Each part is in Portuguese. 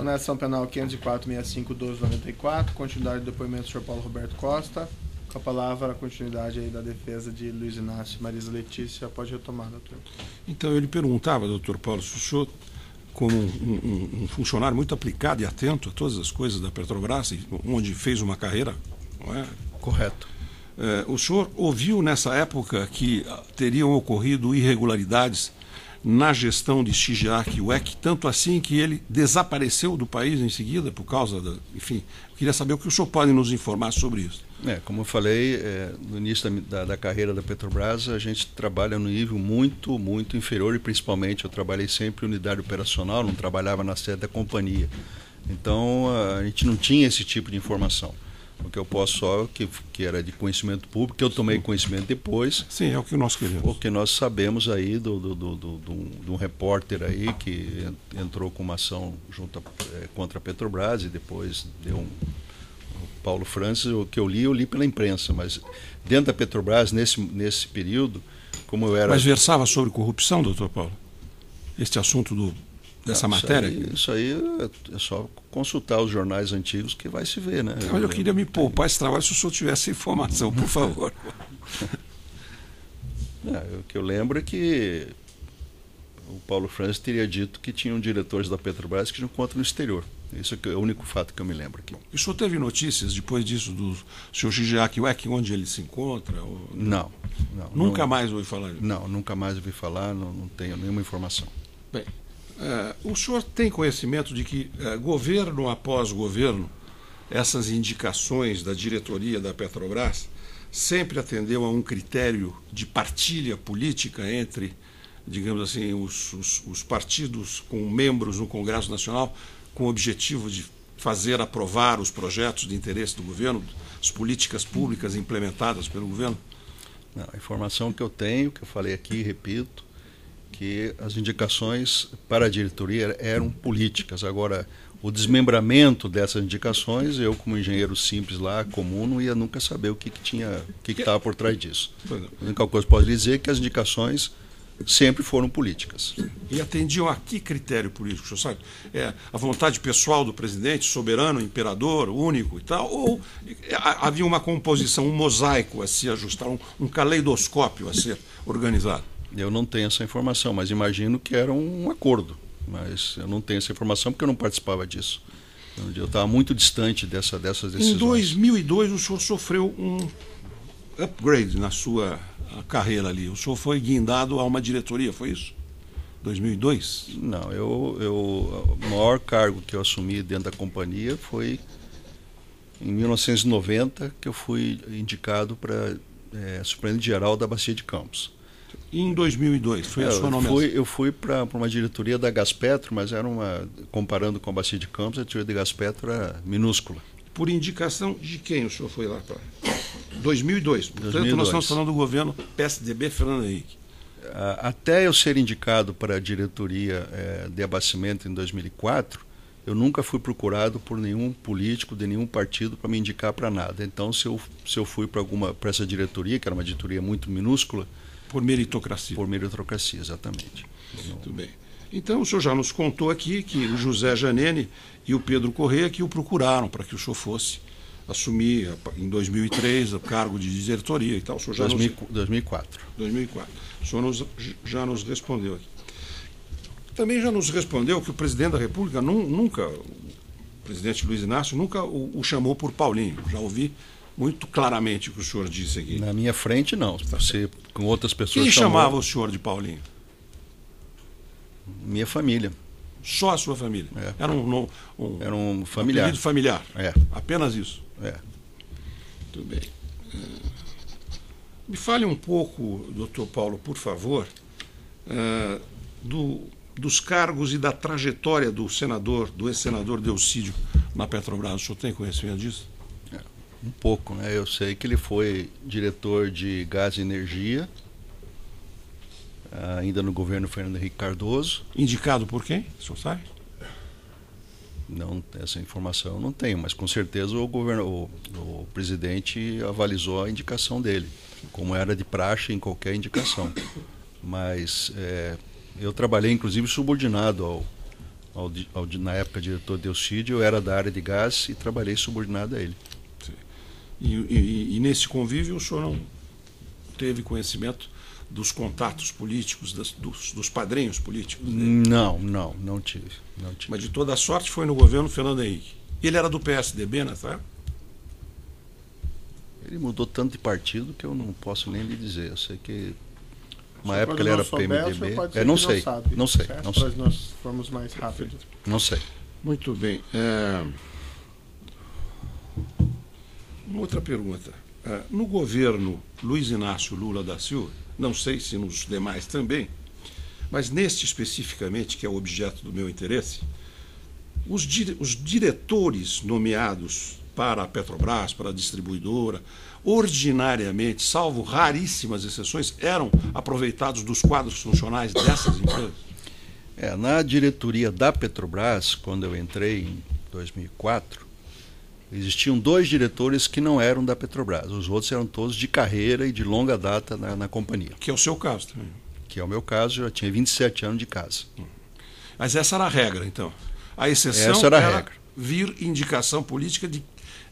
Na ação penal 504-65-1294, continuidade do depoimento do senhor Paulo Roberto Costa. Com a palavra, a continuidade aí da defesa de Luiz Inácio e Marisa Letícia. Pode retomar, doutor. Então, eu lhe perguntava, doutor Paulo, se o senhor, como um funcionário muito aplicado e atento a todas as coisas da Petrobras, onde fez uma carreira, não é? Correto. O senhor ouviu nessa época que teriam ocorrido irregularidades na gestão de Shigeaki Ueki, tanto assim que ele desapareceu do país em seguida por causa da... Enfim, eu queria saber o que o senhor pode nos informar sobre isso. Como eu falei, no início da carreira da Petrobras, a gente trabalha no nível muito, muito inferior e principalmente eu trabalhei sempre em unidade operacional, não trabalhava na sede da companhia. Então, a gente não tinha esse tipo de informação. O que eu posso só, que era de conhecimento público, que eu tomei conhecimento depois. Sim, é o que nós queremos. O que nós sabemos aí de um repórter aí que entrou com uma ação contra a Petrobras e depois deu o Paulo Francis, o que eu li pela imprensa, mas dentro da Petrobras, nesse período, como eu era... Mas versava sobre corrupção, doutor Paulo? Este assunto dessa matéria? Isso aí é só consultar os jornais antigos que vai se ver, né? Mas eu queria me poupar esse trabalho se o senhor tivesse informação, por favor. O que eu lembro é que o Paulo Francis teria dito que tinham diretores da Petrobras que não contam no exterior. Isso é o único fato que eu me lembro aqui. E o senhor teve notícias depois disso do senhor Shigeaki Ueki, onde ele se encontra? Não. Nunca mais ouvi falar disso? Não, nunca mais ouvi falar, não tenho nenhuma informação. Bem, o senhor tem conhecimento de que, governo após governo, essas indicações da diretoria da Petrobras sempre atendeu a um critério de partilha política entre, digamos assim, os partidos com membros no Congresso Nacional, com o objetivo de fazer aprovar os projetos de interesse do governo, as políticas públicas implementadas pelo governo? Não, a informação que eu tenho, que eu falei aqui, repito, que as indicações para a diretoria eram políticas. Agora, o desmembramento dessas indicações, eu como engenheiro simples lá, comum, não ia nunca saber o que estava por trás disso. A única coisa que posso dizer é que as indicações sempre foram políticas. E atendiam a que critério político, o senhor sabe? A vontade pessoal do presidente, soberano, imperador, único e tal, ou havia uma composição, um mosaico a se ajustar, um caleidoscópio a ser organizado? Eu não tenho essa informação, mas imagino que era um acordo. Mas eu não tenho essa informação porque eu não participava disso. Eu estava muito distante dessas decisões. Em 2002, o senhor sofreu um upgrade na sua carreira ali. O senhor foi guindado a uma diretoria, foi isso? 2002? Não, o maior cargo que eu assumi dentro da companhia foi em 1990, que eu fui indicado para superintendente-geral da Bacia de Campos. E em 2002, foi a sua nomeação? Eu fui para uma diretoria da Gaspetro, mas era comparando com a Bacia de Campos, a diretoria da Gaspetro era minúscula. Por indicação de quem o senhor foi lá para 2002? Portanto, 2002. nós estamos falando do governo PSDB Fernando Henrique. Até eu ser indicado para a diretoria de abastecimento em 2004, eu nunca fui procurado por nenhum político de nenhum partido para me indicar para nada. Então, se eu fui para essa diretoria, que era uma diretoria muito minúscula... Por meritocracia. Por meritocracia, exatamente. Muito bem. Então, o senhor já nos contou aqui que o José Janene e o Pedro Corrêa que o procuraram para que o senhor fosse assumir, em 2003, o cargo de diretoria e tal. O senhor já 2004. 2004. O senhor já nos respondeu aqui. Também já nos respondeu que o presidente da República nunca, o presidente Luiz Inácio, nunca o chamou por Paulinho. Já ouvi muito claramente o que o senhor disse aqui. Na minha frente, não. Você, com outras pessoas... Quem chamava o senhor de Paulinho? Minha família. Só a sua família? Era um familiar. Apelido familiar? Apenas isso? Muito bem. Me fale um pouco, doutor Paulo, por favor, dos cargos e da trajetória do ex-senador Delcídio na Petrobras. O senhor tem conhecimento disso? Um pouco, né? Eu sei que ele foi diretor de gás e energia, ainda no governo Fernando Henrique Cardoso. Indicado por quem? O senhor sabe? Não, essa informação eu não tenho, mas com certeza o presidente avalizou a indicação dele, como era de praxe em qualquer indicação. Mas eu trabalhei, inclusive, subordinado na época diretor de Elcídio, eu era da área de gás e trabalhei subordinado a ele. E nesse convívio o senhor não teve conhecimento dos contatos políticos, dos padrinhos políticos dele? Não tive. Mas de toda sorte foi no governo Fernando Henrique. Ele era do PSDB nessa época? Ele mudou tanto de partido que eu não posso nem lhe dizer. Eu sei que uma época ele era PMDB. Não sei. Para nós formos mais rápido. Não sei. Muito bem. Uma outra pergunta. No governo Luiz Inácio Lula da Silva, não sei se nos demais também, mas neste especificamente, que é o objeto do meu interesse, os diretores nomeados para a Petrobras, para a distribuidora, ordinariamente, salvo raríssimas exceções, eram aproveitados dos quadros funcionais dessas empresas? Na diretoria da Petrobras, quando eu entrei em 2004, existiam 2 diretores que não eram da Petrobras. Os outros eram todos de carreira e de longa data na companhia. Que é o seu caso também. Que é o meu caso, eu já tinha 27 anos de casa. Mas essa era a regra, então. A exceção essa era a regra. Vir indicação política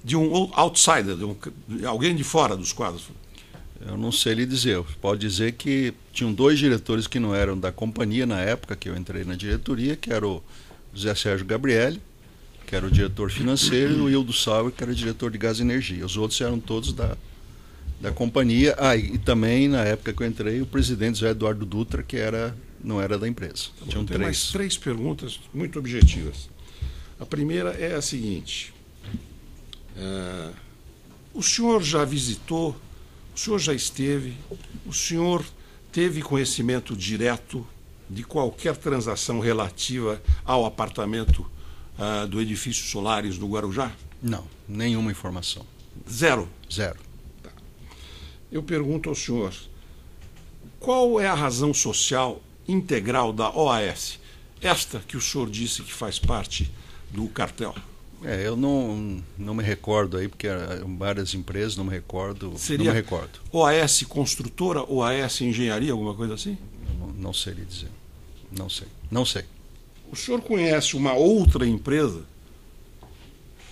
de um outsider, de alguém de fora dos quadros. Eu não sei lhe dizer. Pode dizer que tinham 2 diretores que não eram da companhia na época que eu entrei na diretoria, que era o José Sérgio Gabrielli, que era o diretor financeiro, e o Hildo Sauer, que era o diretor de gás e energia. Os outros eram todos da companhia. E também, na época que eu entrei, o presidente José Eduardo Dutra, que não era da empresa. Tinham 3. Mais 3 perguntas muito objetivas. A primeira é a seguinte. O senhor já visitou, o senhor já esteve, o senhor teve conhecimento direto de qualquer transação relativa ao apartamento do edifício Solares do Guarujá? Não, nenhuma informação. Zero? Zero. Tá. Eu pergunto ao senhor, qual é a razão social integral da OAS? Esta que o senhor disse que faz parte do cartel. Eu não me recordo aí, porque eram várias empresas, não me recordo. Seria não me recordo. OAS Construtora, OAS Engenharia, alguma coisa assim? Não sei lhe dizer. Não sei. O senhor conhece uma outra empresa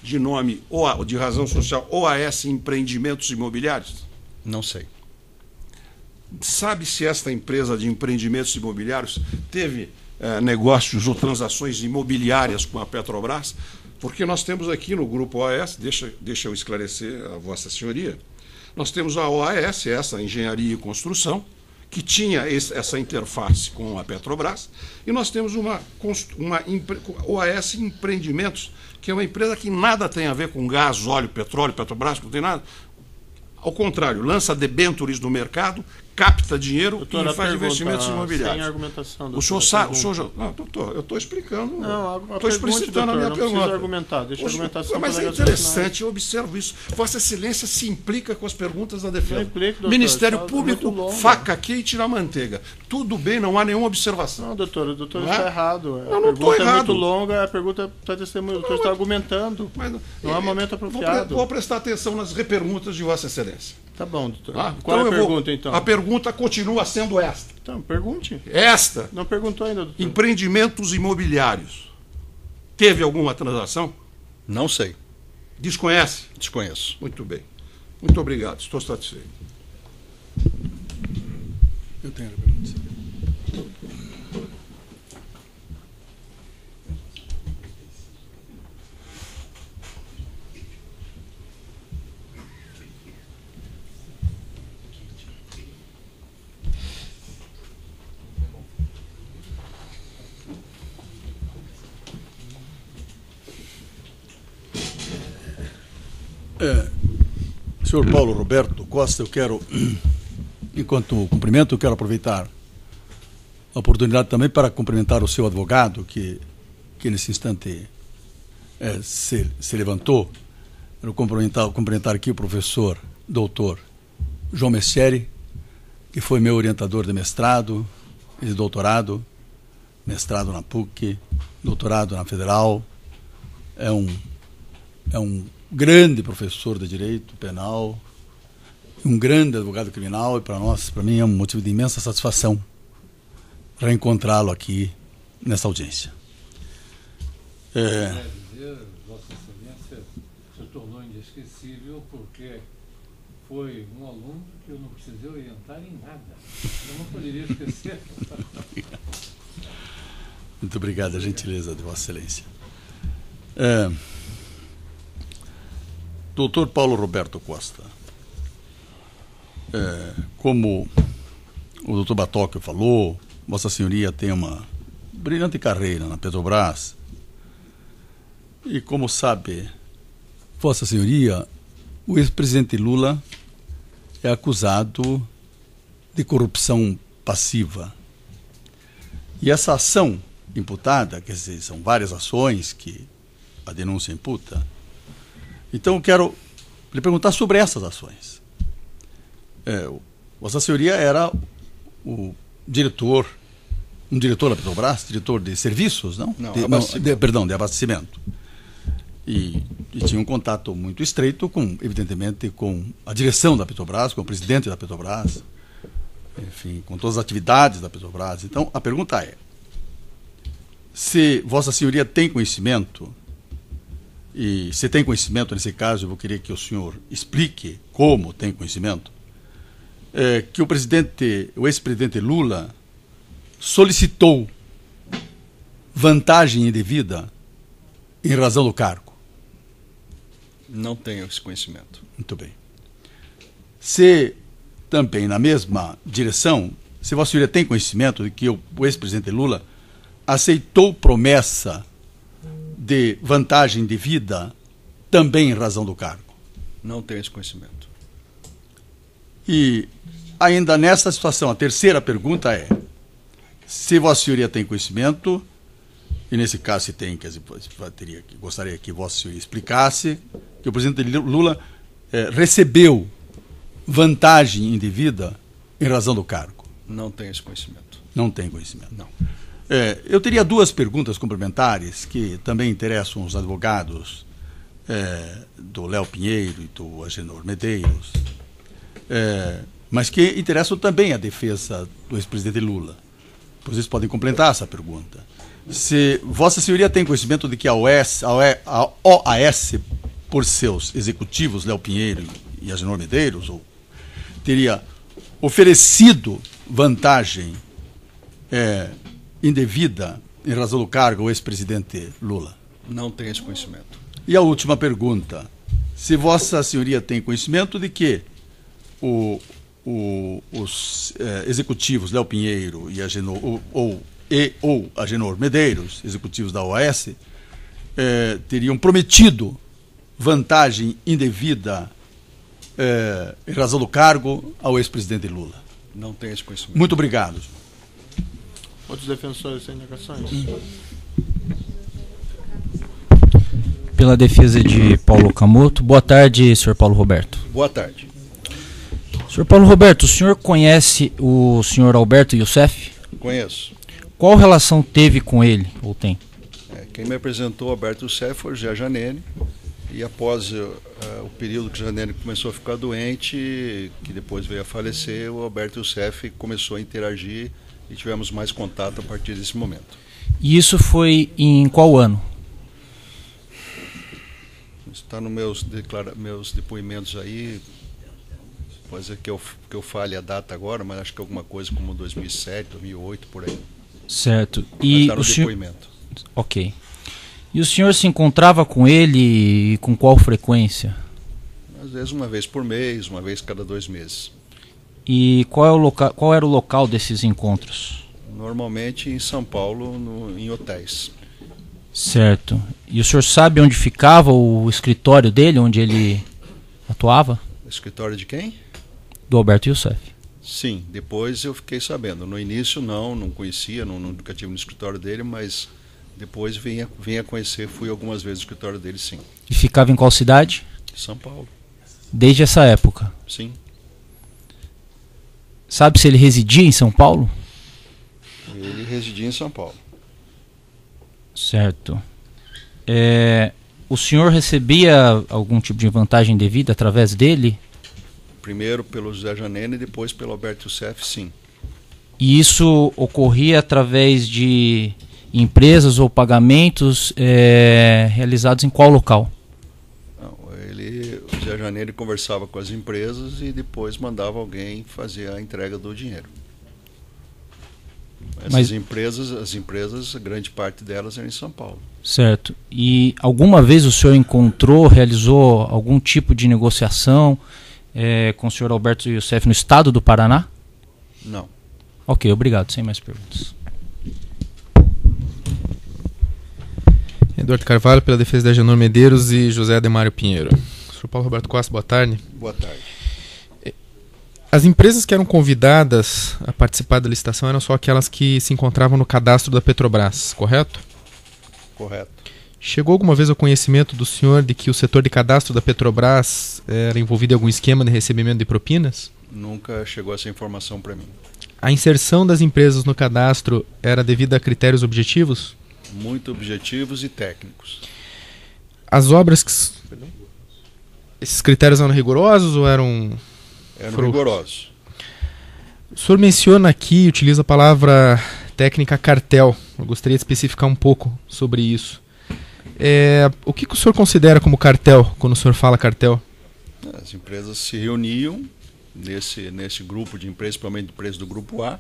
de nome, de razão social, OAS Empreendimentos Imobiliários? Não sei. Sabe se esta empresa de empreendimentos imobiliários teve negócios ou transações imobiliárias com a Petrobras? Porque nós temos aqui no grupo OAS, deixa eu esclarecer a Vossa Senhoria, nós temos a OAS, essa Engenharia e Construção, que tinha essa interface com a Petrobras, e nós temos uma OAS Empreendimentos, que é uma empresa que nada tem a ver com gás, óleo, petróleo, Petrobras, não tem nada. Ao contrário, lança debêntures no mercado, capta dinheiro e faz investimentos imobiliários. Sem argumentação, doutor. O senhor sabe. Não, doutor, eu estou explicando. Não, estou explicitando a minha pergunta. Não precisa argumentar, deixa a argumentação. Mas é interessante, eu observo isso. Vossa Excelência se implica com as perguntas da defesa. Doutor, Ministério Público, faca aqui e tira manteiga. Tudo bem, não há nenhuma observação. Não, doutor, o doutor está errado. Eu não estou errado. É muito longa, a pergunta está testemunho. O doutor está argumentando. Não há momento apropriado. Vou prestar atenção nas reperguntas de Vossa Excelência. Tá bom, doutor. Qual é a pergunta, então? A pergunta continua sendo esta. Então, pergunte. Esta. Não perguntou ainda, doutor. Empreendimentos imobiliários. Teve alguma transação? Não sei. Desconhece? Desconheço. Muito bem. Muito obrigado. Estou satisfeito. Eu tenho a pergunta. Senhor Paulo Roberto Costa, eu quero, enquanto cumprimento, eu quero aproveitar a oportunidade também para cumprimentar o seu advogado, que nesse instante se levantou. Quero cumprimentar aqui o professor doutor João Messieri, que foi meu orientador de mestrado e de doutorado, mestrado na PUC, doutorado na Federal. É um grande professor de direito penal, um grande advogado criminal, e para mim é um motivo de imensa satisfação reencontrá-lo aqui nessa audiência. Quer dizer, Vossa Excelência se tornou inesquecível porque foi um aluno que eu não precisei orientar em nada. Eu não poderia esquecer. Muito obrigado, a gentileza de Vossa Excelência. Doutor Paulo Roberto Costa, como o doutor Batóquio falou, Vossa Senhoria tem uma brilhante carreira na Petrobras e, como sabe, Vossa Senhoria, o ex-presidente Lula é acusado de corrupção passiva. E essa ação imputada, quer dizer, são várias ações que a denúncia imputa. Então, eu quero lhe perguntar sobre essas ações. Vossa Senhoria era um diretor da Petrobras, diretor de serviços, não? Não, de abastecimento. E tinha um contato muito estreito, evidentemente, com a direção da Petrobras, com o presidente da Petrobras, enfim, com todas as atividades da Petrobras. Então, a pergunta é, se Vossa Senhoria tem conhecimento, e se tem conhecimento, nesse caso, eu vou querer que o senhor explique como tem conhecimento, que o ex-presidente Lula solicitou vantagem indevida em razão do cargo. Não tenho esse conhecimento. Muito bem. Se também na mesma direção, se Vossa Senhoria tem conhecimento de que o ex-presidente Lula aceitou promessa de vantagem indevida também em razão do cargo. Não tenho esse conhecimento. E ainda nessa situação, a terceira pergunta é, se Vossa Senhoria tem conhecimento, e nesse caso se tem, quer dizer, gostaria que Vossa Senhoria explicasse que o presidente Lula recebeu vantagem indevida em razão do cargo. Não tenho esse conhecimento. Não tem conhecimento. Não. Eu teria duas perguntas complementares que também interessam os advogados do Léo Pinheiro e do Agenor Medeiros, mas que interessam também a defesa do ex-presidente Lula. Por isso podem complementar essa pergunta. Se Vossa Senhoria tem conhecimento de que a OAS, por seus executivos, Léo Pinheiro e Agenor Medeiros, teria oferecido vantagem indevida em razão do cargo ao ex-presidente Lula? Não tenho esse conhecimento. E a última pergunta, se Vossa Senhoria tem conhecimento de que os executivos Léo Pinheiro e ou Agenor Medeiros, executivos da OAS, teriam prometido vantagem indevida em razão do cargo ao ex-presidente Lula. Não tenho esse conhecimento. Muito obrigado. Outros defensores sem indagações? Pela defesa de Paulo Camoto. Boa tarde, senhor Paulo Roberto. Boa tarde. Senhor Paulo Roberto, o senhor conhece o senhor Alberto Youssef? Conheço. Qual relação teve com ele, ou tem? Quem me apresentou Alberto Youssef foi o Zé Janene, e após o período que o Janene começou a ficar doente, que depois veio a falecer, o Alberto Youssef começou a interagir e tivemos mais contato a partir desse momento. E isso foi em qual ano? Está nos meus depoimentos aí, pode ser que eu fale a data agora, mas acho que é alguma coisa como 2007, 2008, por aí. Certo. E o depoimento. Ok. E o senhor se encontrava com ele e com qual frequência? Às vezes uma vez por mês, uma vez cada 2 meses. E qual era o local desses encontros? Normalmente em São Paulo, em hotéis. Certo. E o senhor sabe onde ficava o escritório dele, onde ele atuava? O escritório de quem? Do Alberto Youssef. Sim, depois eu fiquei sabendo. No início não conhecia, nunca tive no escritório dele, mas depois vim a conhecer, fui algumas vezes no escritório dele, sim. E ficava em qual cidade? São Paulo. Desde essa época? Sim. Sabe se ele residia em São Paulo? Ele residia em São Paulo. Certo. O senhor recebia algum tipo de vantagem devida através dele? Primeiro pelo José Janene e depois pelo Alberto Youssef, sim. E isso ocorria através de empresas ou pagamentos realizados em qual local? Não, o Zé Janeiro conversava com as empresas e depois mandava alguém fazer a entrega do dinheiro. As empresas, grande parte delas eram em São Paulo. Certo. E alguma vez o senhor realizou algum tipo de negociação com o senhor Alberto Youssef no estado do Paraná? Não. Ok, obrigado. Sem mais perguntas. Eduardo Carvalho, pela defesa da Agenor Medeiros e José Ademário Pinheiro. Sr. Paulo Roberto Costa, boa tarde. Boa tarde. As empresas que eram convidadas a participar da licitação eram só aquelas que se encontravam no cadastro da Petrobras, correto? Correto. Chegou alguma vez ao conhecimento do senhor de que o setor de cadastro da Petrobras era envolvido em algum esquema de recebimento de propinas? Nunca chegou essa informação para mim. A inserção das empresas no cadastro era devida a critérios objetivos? Muito objetivos e técnicos. As obras que... Esses critérios eram rigorosos ou eram... Eram rigorosos. O senhor menciona aqui, utiliza a palavra técnica cartel. Eu gostaria de especificar um pouco sobre isso. O que o senhor considera como cartel, quando o senhor fala cartel? As empresas se reuniam nesse grupo de empresas, principalmente empresas do grupo A,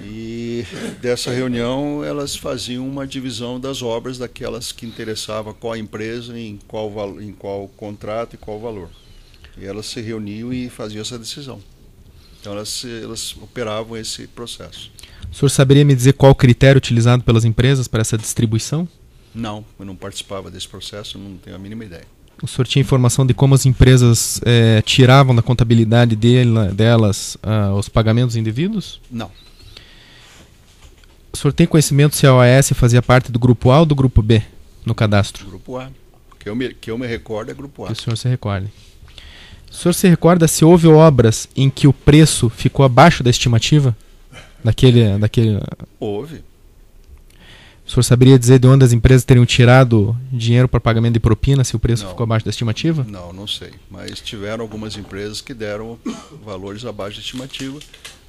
e dessa reunião elas faziam uma divisão das obras daquelas que interessavam qual empresa, em qual contrato e qual valor. E elas se reuniam e faziam essa decisão. Então elas operavam esse processo. O senhor saberia me dizer qual o critério utilizado pelas empresas para essa distribuição? Não, eu não participava desse processo, não tenho a mínima ideia. O senhor tinha informação de como as empresas tiravam da contabilidade delas os pagamentos indevidos? Não. O senhor tem conhecimento se a OAS fazia parte do grupo A ou do grupo B no cadastro? Grupo A. Que eu me recordo é grupo A. Que o senhor se recorde. O senhor se recorda se houve obras em que o preço ficou abaixo da estimativa? Daquele... Houve. O senhor saberia dizer de onde as empresas teriam tirado dinheiro para pagamento de propina se o preço ficou abaixo da estimativa? Não sei. Mas tiveram algumas empresas que deram valores abaixo da estimativa.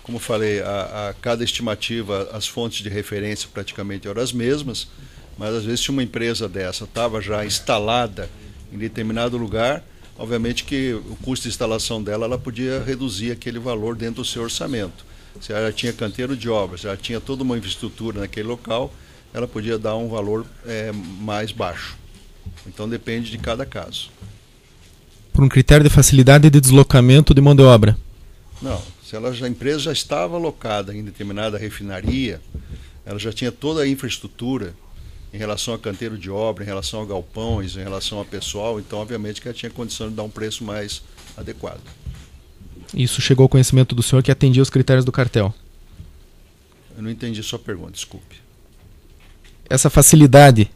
Como falei, a cada estimativa, as fontes de referência praticamente eram as mesmas, mas às vezes se uma empresa dessa estava já instalada em determinado lugar, obviamente que o custo de instalação dela ela podia reduzir aquele valor dentro do seu orçamento. Se ela tinha canteiro de obras, se ela tinha toda uma infraestrutura naquele local, ela podia dar um valor mais baixo. Então depende de cada caso. Por um critério de facilidade de deslocamento de mão de obra? Não. Se a empresa já estava alocada em determinada refinaria, ela já tinha toda a infraestrutura em relação a canteiro de obra, em relação a galpões, em relação a pessoal, então obviamente que ela tinha condição de dar um preço mais adequado. Isso chegou ao conhecimento do senhor que atendia os critérios do cartel? Eu não entendi sua pergunta, desculpe. Essa facilidade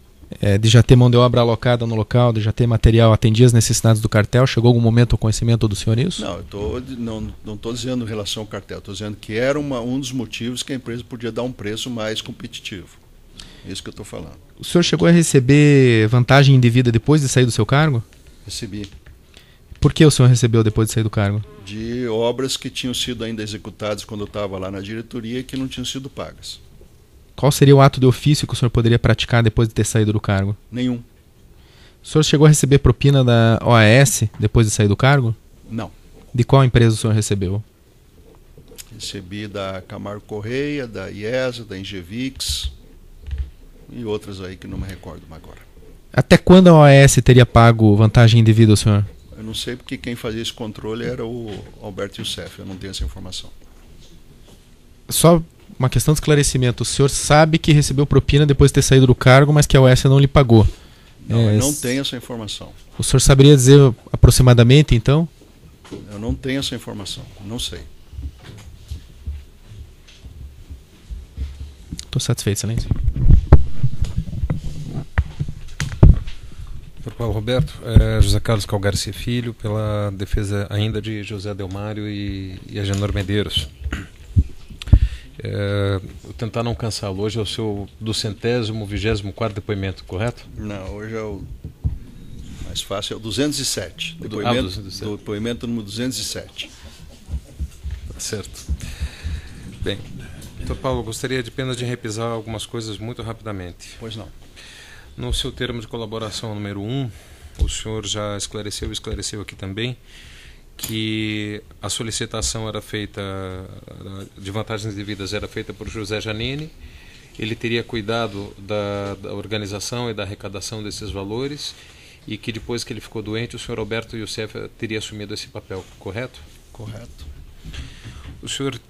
de já ter mão de obra alocada no local, de já ter material, atendia as necessidades do cartel, chegou algum momento ao conhecimento do senhor isso? Não, não estou dizendo em relação ao cartel, estou dizendo que era um dos motivos que a empresa podia dar um preço mais competitivo. É isso que eu estou falando. O senhor chegou a receber vantagem indevida depois de sair do seu cargo? Recebi. Por que o senhor recebeu depois de sair do cargo? De obras que tinham sido ainda executadas quando eu estava lá na diretoria e que não tinham sido pagas. Qual seria o ato de ofício que o senhor poderia praticar depois de ter saído do cargo? Nenhum. O senhor chegou a receber propina da OAS depois de sair do cargo? Não. De qual empresa o senhor recebeu? Recebi da Camargo Correia, da IESA, da Engevix e outras aí que não me recordo mais agora. Até quando a OAS teria pago vantagem indevida ao senhor? Eu não sei porque quem fazia esse controle era o Alberto Youssef, eu não tenho essa informação. Só uma questão de esclarecimento. O senhor sabe que recebeu propina depois de ter saído do cargo, mas que a OAS não lhe pagou. Não, eu não tenho essa informação. O senhor saberia dizer aproximadamente, então? Eu não tenho essa informação, não sei. Estou satisfeito, excelência. Paulo Roberto, José Carlos Calgarcia Filho, pela defesa ainda de José Adelmário e Agenor Medeiros. Vou tentar não cansá-lo. Hoje é o seu 224º depoimento, correto? Não, hoje é o mais fácil, é o 207. Depoimento número 207. Tá certo. Bem, Doutor Paulo, gostaria apenas de repisar algumas coisas muito rapidamente. Pois não. No seu termo de colaboração número 1, o senhor já esclareceu aqui também, que a solicitação era feita, de vantagens devidas, era feita por José Janine. Ele teria cuidado da organização e da arrecadação desses valores, e que depois que ele ficou doente, o senhor Alberto Youssef teria assumido esse papel, correto? Correto. O senhor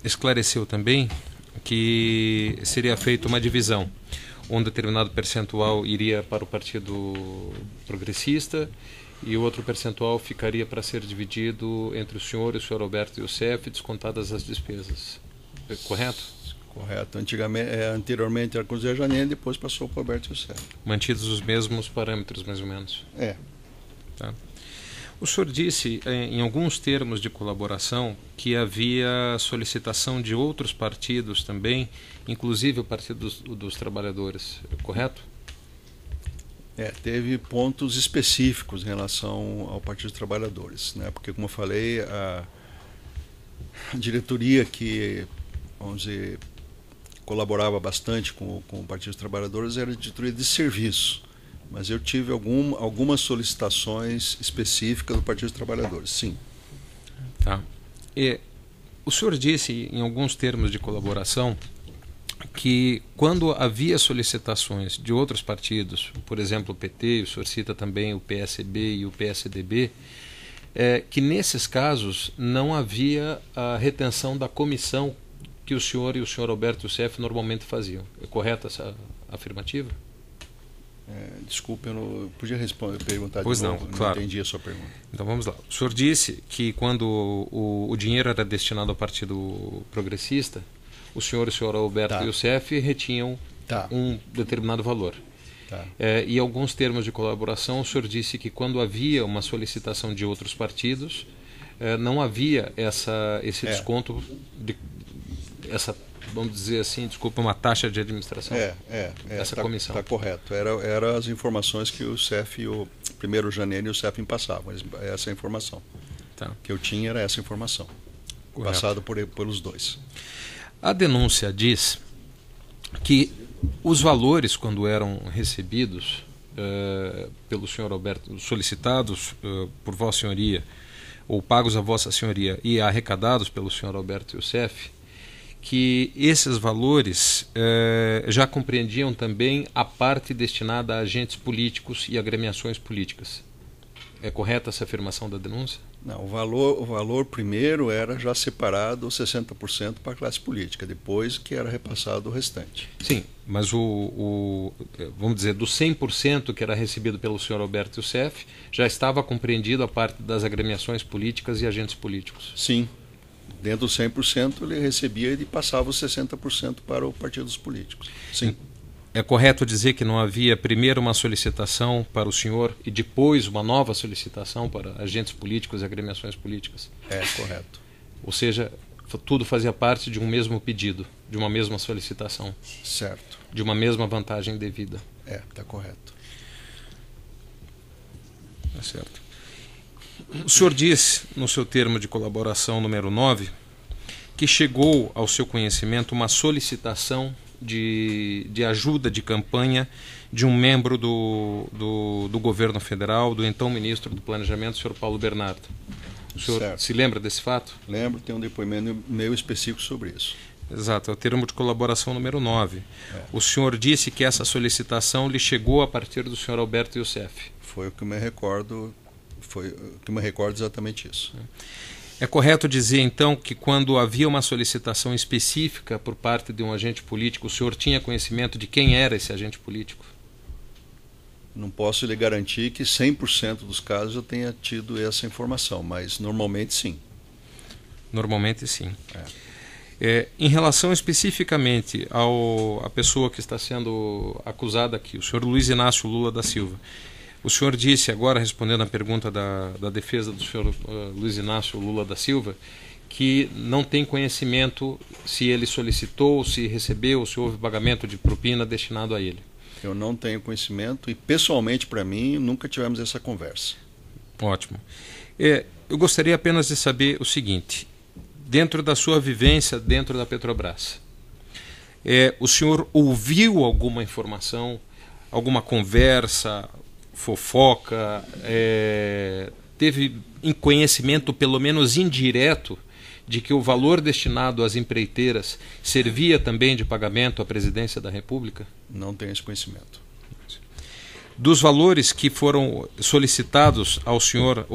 esclareceu também que seria feita uma divisão. Um determinado percentual iria para o Partido Progressista e o outro percentual ficaria para ser dividido entre o senhor e o senhor Alberto Youssef, descontadas as despesas. É correto? Correto. Anteriormente era com o Zé Janine, depois passou para o Alberto Youssef. Mantidos os mesmos parâmetros, mais ou menos? É. Tá. O senhor disse, em alguns termos de colaboração, que havia solicitação de outros partidos também, inclusive o Partido dos Trabalhadores, correto? Teve pontos específicos em relação ao Partido dos Trabalhadores, né? Porque, como eu falei, a diretoria que, vamos dizer, colaborava bastante com o Partido dos Trabalhadores era a diretoria de serviço. Mas eu tive algumas solicitações específicas do Partido dos Trabalhadores, sim. Tá. E o senhor disse, em alguns termos de colaboração, que quando havia solicitações de outros partidos, por exemplo o PT, o senhor cita também o PSB e o PSDB, que nesses casos não havia a retenção da comissão que o senhor e o senhor Alberto Youssef normalmente faziam. É correta essa afirmativa? Desculpe, eu não podia perguntar pois de novo. Não, claro. Não entendi a sua pergunta. Então vamos lá. O senhor disse que quando o dinheiro era destinado ao Partido Progressista, o senhor e o senhor Alberto Youssef retinham um determinado valor. E alguns termos de colaboração, o senhor disse que quando havia uma solicitação de outros partidos, não havia esse desconto, vamos dizer assim, desculpa, uma taxa de administração. Essa comissão. Está correto. Era as informações que o CEF, primeiro o Janine e o CEF passavam. Essa é a informação. Que eu tinha era essa informação. Correto. Passada pelos dois. A denúncia diz que os valores, quando eram recebidos pelo senhor Alberto, solicitados por Vossa Senhoria, ou pagos a Vossa Senhoria e arrecadados pelo senhor Alberto Youssef, que esses valores já compreendiam também a parte destinada a agentes políticos e agremiações políticas. É correta essa afirmação da denúncia? Não, o valor primeiro era já separado 60% para a classe política, depois que era repassado o restante. Sim, mas vamos dizer, do 100% que era recebido pelo senhor Alberto Youssef, já estava compreendido a parte das agremiações políticas e agentes políticos? Sim. Dentro dos 100% ele recebia e passava os 60% para o Partido dos Políticos. Sim. É correto dizer que não havia primeiro uma solicitação para o senhor e depois uma nova solicitação para agentes políticos e agremiações políticas? É correto. Ou seja, tudo fazia parte de um mesmo pedido, de uma mesma solicitação. Certo. De uma mesma vantagem devida. Está correto. Tá certo. O senhor disse, no seu termo de colaboração número 9, que chegou ao seu conhecimento uma solicitação de ajuda de campanha de um membro do governo federal, do então ministro do Planejamento, o senhor Paulo Bernardo. O senhor se lembra desse fato? Lembro, tem um depoimento meu específico sobre isso. Exato, é o termo de colaboração número 9. O senhor disse que essa solicitação lhe chegou a partir do senhor Alberto Youssef. Foi o que me recordo, exatamente isso. É correto dizer, então, que quando havia uma solicitação específica por parte de um agente político, o senhor tinha conhecimento de quem era esse agente político? Não posso lhe garantir que 100% dos casos eu tenha tido essa informação, mas normalmente sim. Normalmente sim. Em relação especificamente à pessoa que está sendo acusada aqui, o senhor Luiz Inácio Lula da Silva, o senhor disse agora, respondendo à pergunta da defesa do senhor Luiz Inácio Lula da Silva, que não tem conhecimento se ele solicitou, se recebeu, se houve pagamento de propina destinado a ele. Eu não tenho conhecimento e, pessoalmente, para mim, nunca tivemos essa conversa. Ótimo. Eu gostaria apenas de saber o seguinte: dentro da sua vivência dentro da Petrobras, o senhor ouviu alguma informação, alguma conversa, fofoca, teve em conhecimento, pelo menos indireto, de que o valor destinado às empreiteiras servia também de pagamento à presidência da República? Não tenho esse conhecimento. Dos valores que foram solicitados ao senhor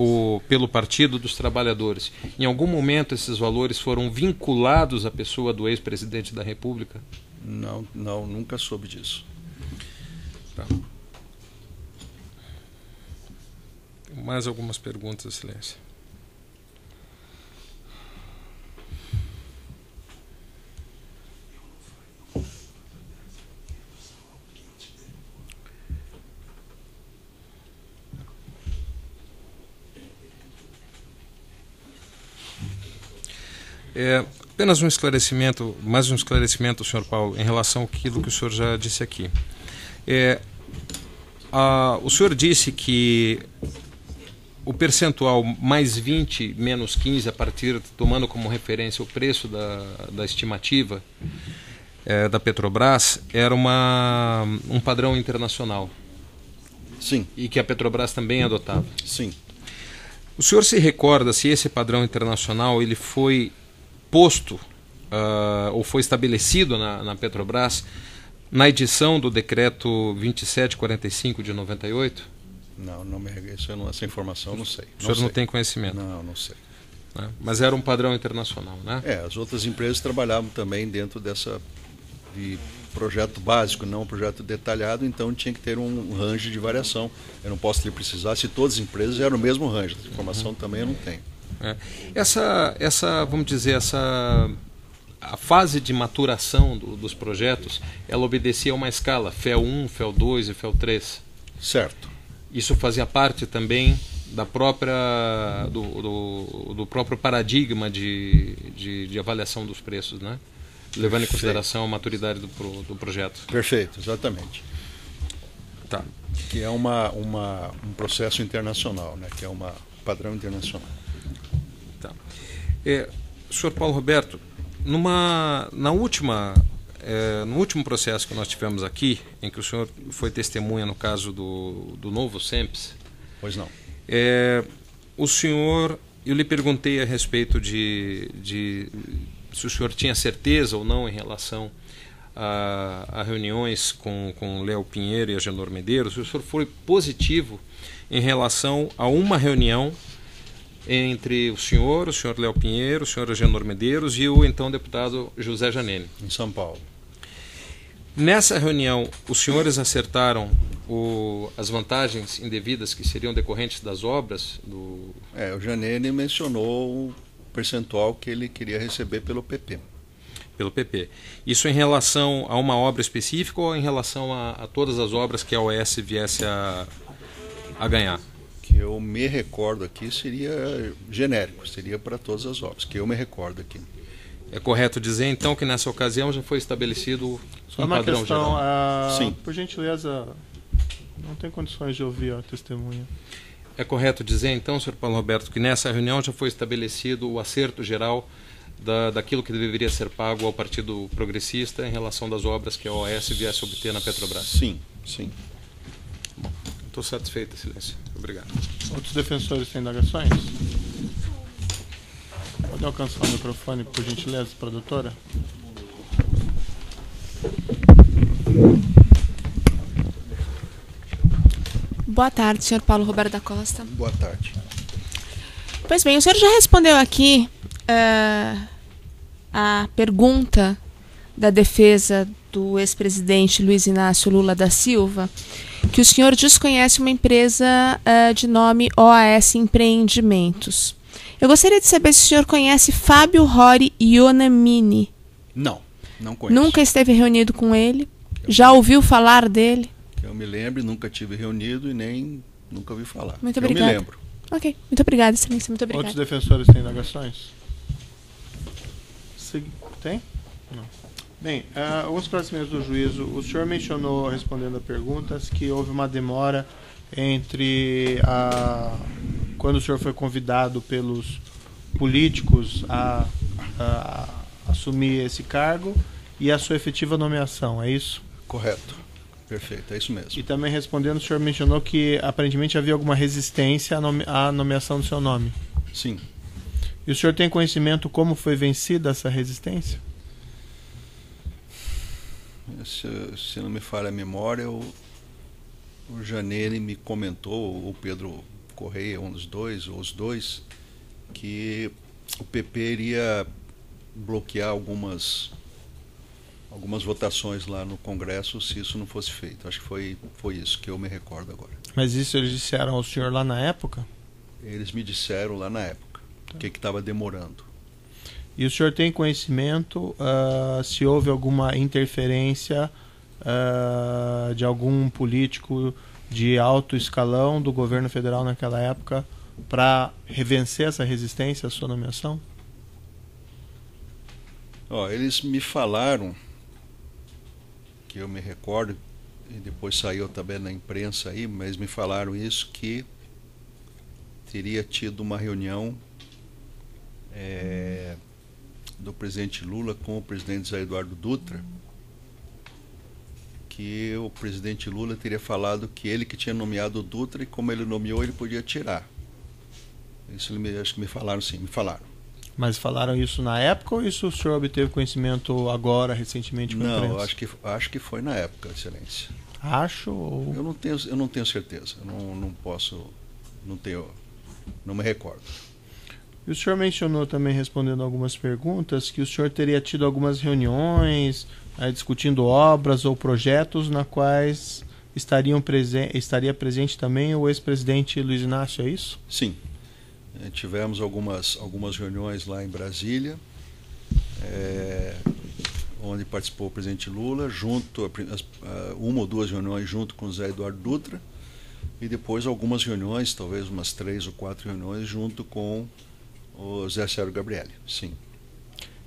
pelo Partido dos Trabalhadores, em algum momento esses valores foram vinculados à pessoa do ex-presidente da República? Não, nunca soube disso. Tá. Mais algumas perguntas, Excelência. Apenas um esclarecimento, mais um esclarecimento, senhor Paulo, em relação àquilo que o senhor já disse aqui. O senhor disse que o percentual mais 20 menos 15, a partir, tomando como referência o preço da estimativa da Petrobras, era um padrão internacional. Sim. E que a Petrobras também adotava. Sim. O senhor se recorda se esse padrão internacional ele foi posto ou foi estabelecido na Petrobras na edição do decreto 2745 de 98? Não essa informação eu não sei. O senhor não tem conhecimento? Não sei. Né? Mas era um padrão internacional, né? As outras empresas trabalhavam também dentro de projeto básico, não um projeto detalhado, então tinha que ter um range de variação. Eu não posso lhe precisar se todas as empresas eram o mesmo range. Essa informação também eu não tenho. Vamos dizer, a fase de maturação dos projetos, ela obedecia a uma escala, FEL 1, FEL 2 e FEL 3. Certo. Isso fazia parte também da própria do próprio paradigma de avaliação dos preços, né? Levando em consideração a maturidade do projeto. Perfeito, exatamente. Tá. Que é um processo internacional, né? Que é um padrão internacional. Tá. Senhor Paulo Roberto, no último processo que nós tivemos aqui, em que o senhor foi testemunha no caso do novo SEMPS, pois não. O senhor, eu lhe perguntei a respeito de se o senhor tinha certeza ou não em relação a reuniões com Léo Pinheiro e Agenor Medeiros. O senhor foi positivo em relação a uma reunião entre o senhor Léo Pinheiro, o senhor Agenor Medeiros e o então deputado José Janene. Em São Paulo. Nessa reunião, os senhores acertaram as vantagens indevidas que seriam decorrentes das obras? O Janene mencionou o percentual que ele queria receber pelo PP. Pelo PP. Isso em relação a uma obra específica ou em relação a todas as obras que a OAS viesse a ganhar? Que eu me recordo aqui seria genérico, seria para todas as obras, que eu me recordo aqui. É correto dizer, então, que nessa ocasião já foi estabelecido um padrão questão, geral? Sim. Por gentileza, não tem condições de ouvir a testemunha. É correto dizer, então, senhor Paulo Roberto, que nessa reunião já foi estabelecido o acerto geral daquilo que deveria ser pago ao Partido Progressista em relação das obras que a OAS viesse a obter na Petrobras? Sim. Bom, estou satisfeito, Excelência. Obrigado. Outros defensores têm indagações? Pode alcançar o microfone, por gentileza, para a doutora? Boa tarde, senhor Paulo Roberto da Costa. Boa tarde. Pois bem, o senhor já respondeu aqui a pergunta da defesa do ex-presidente Luiz Inácio Lula da Silva, que o senhor desconhece uma empresa de nome OAS Empreendimentos. Eu gostaria de saber se o senhor conhece Fábio Rory Ionamini. Não conheço. Nunca esteve reunido com ele? Já ouviu falar dele? Que eu me lembro, nunca tive reunido e nem nunca ouvi falar. Muito obrigada. Eu me lembro. Ok, muito obrigada, excelência, muito obrigada. Outros defensores têm indagações? Tem? Não. Bem, alguns esclarecimentos do juízo. O senhor mencionou, respondendo a perguntas, que houve uma demora entre quando o senhor foi convidado pelos políticos a assumir esse cargo e a sua efetiva nomeação, é isso? Correto. Perfeito, é isso mesmo. E também respondendo, o senhor mencionou que aparentemente havia alguma resistência à nomeação do seu nome. Sim. E o senhor tem conhecimento como foi vencida essa resistência? Se não me falha a memória, o Janene me comentou, o Pedro Correia, um dos dois, ou os dois, que o PP iria bloquear algumas votações lá no Congresso se isso não fosse feito. Acho que foi isso que eu me recordo agora. Mas isso eles disseram ao senhor lá na época? Eles me disseram lá na época que estava demorando. E o senhor tem conhecimento se houve alguma interferência de algum político de alto escalão do governo federal naquela época para revencer essa resistência à sua nomeação? Eles me falaram, que eu me recordo, e depois saiu também na imprensa aí, mas me falaram isso, que teria tido uma reunião do presidente Lula com o presidente Zé Eduardo Dutra, que o presidente Lula teria falado que ele que tinha nomeado o Dutra e como ele nomeou ele podia tirar. Isso acho que me falaram, sim, me falaram. Mas falaram isso na época ou isso o senhor obteve conhecimento agora, recentemente, com a imprensa? Não, acho que foi na época, Excelência. Acho ou... Eu não tenho certeza, não posso, não me recordo. E o senhor mencionou também, respondendo algumas perguntas, que o senhor teria tido algumas reuniões discutindo obras ou projetos na quais estaria presente também o ex-presidente Luiz Inácio, é isso? Sim. Tivemos algumas reuniões lá em Brasília, onde participou o presidente Lula, uma ou duas reuniões junto com o Zé Eduardo Dutra, e depois algumas reuniões, talvez umas 3 ou 4 reuniões, junto com o Zé Sérgio Gabrielli, sim.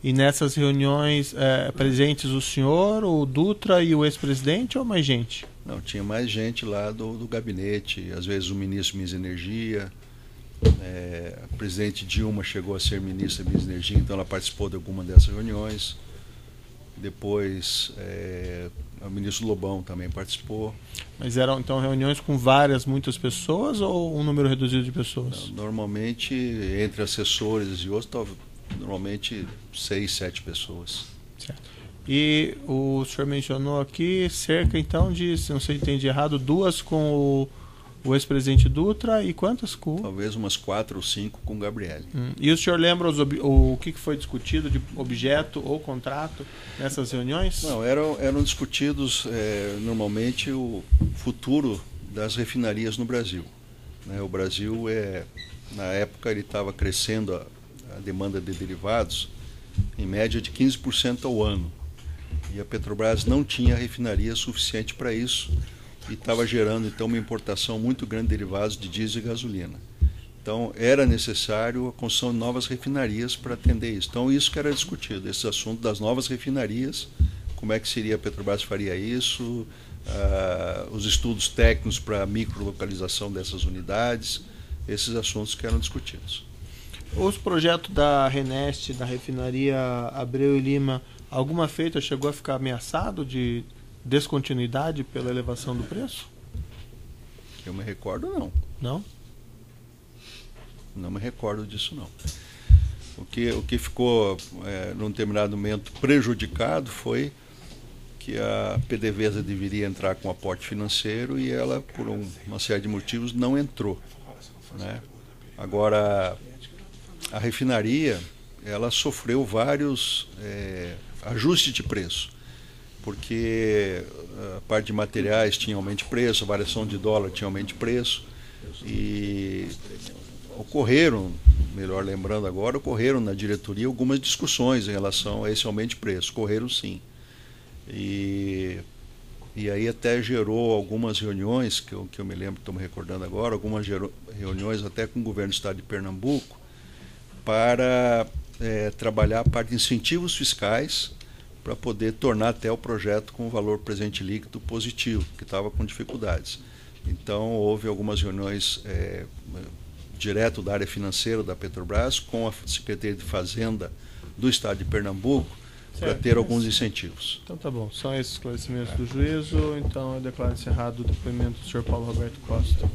E nessas reuniões presentes o senhor, o Dutra e o ex-presidente ou mais gente? Não, tinha mais gente lá do gabinete, às vezes o ministro de Minas e Energia, a presidente Dilma chegou a ser ministra de Minas e Energia, então ela participou de alguma dessas reuniões. Depois o ministro Lobão também participou. Mas eram então reuniões com muitas pessoas ou um número reduzido de pessoas? Normalmente, entre assessores e outros, normalmente 6, 7 pessoas. Certo. E o senhor mencionou aqui cerca então de, se não sei se entendi errado, 2 com o ex-presidente Dutra e quantas com? Talvez umas 4 ou 5 com o Gabrielli. E o senhor lembra o que foi discutido de objeto ou contrato nessas reuniões? Não, eram discutidos normalmente o futuro das refinarias no Brasil. O Brasil, na época, ele estava crescendo a demanda de derivados em média de 15% ao ano. E a Petrobras não tinha refinaria suficiente para isso e estava gerando então uma importação muito grande de derivados de diesel e gasolina. Então era necessário a construção de novas refinarias para atender isso. Então isso que era discutido, esse assunto das novas refinarias, como é que seria a Petrobras faria isso, os estudos técnicos para a microlocalização dessas unidades, esses assuntos que eram discutidos. Os projetos da Reneste, da refinaria Abreu e Lima, alguma feita chegou a ficar ameaçado de descontinuidade pela elevação do preço? Eu me recordo, não. Não? Não me recordo disso, não. O que ficou, num determinado momento, prejudicado foi que a PDVSA deveria entrar com aporte financeiro e ela, por uma série de motivos, não entrou. Agora, a refinaria, ela sofreu vários ajustes de preço, porque a parte de materiais tinha aumento de preço, a variação de dólar tinha aumento de preço, e ocorreram, melhor lembrando agora, ocorreram na diretoria algumas discussões em relação a esse aumento de preço, ocorreram sim. E aí até gerou algumas reuniões, que eu me lembro, estou me recordando agora, algumas reuniões até com o governo do estado de Pernambuco, para trabalhar a parte de incentivos fiscais para poder tornar até o projeto com valor presente líquido positivo, que estava com dificuldades. Então houve algumas reuniões direto da área financeira da Petrobras com a Secretaria de Fazenda do Estado de Pernambuco para ter alguns incentivos. Então tá bom, são esses esclarecimentos do juízo, então eu declaro encerrado o depoimento do senhor Paulo Roberto Costa.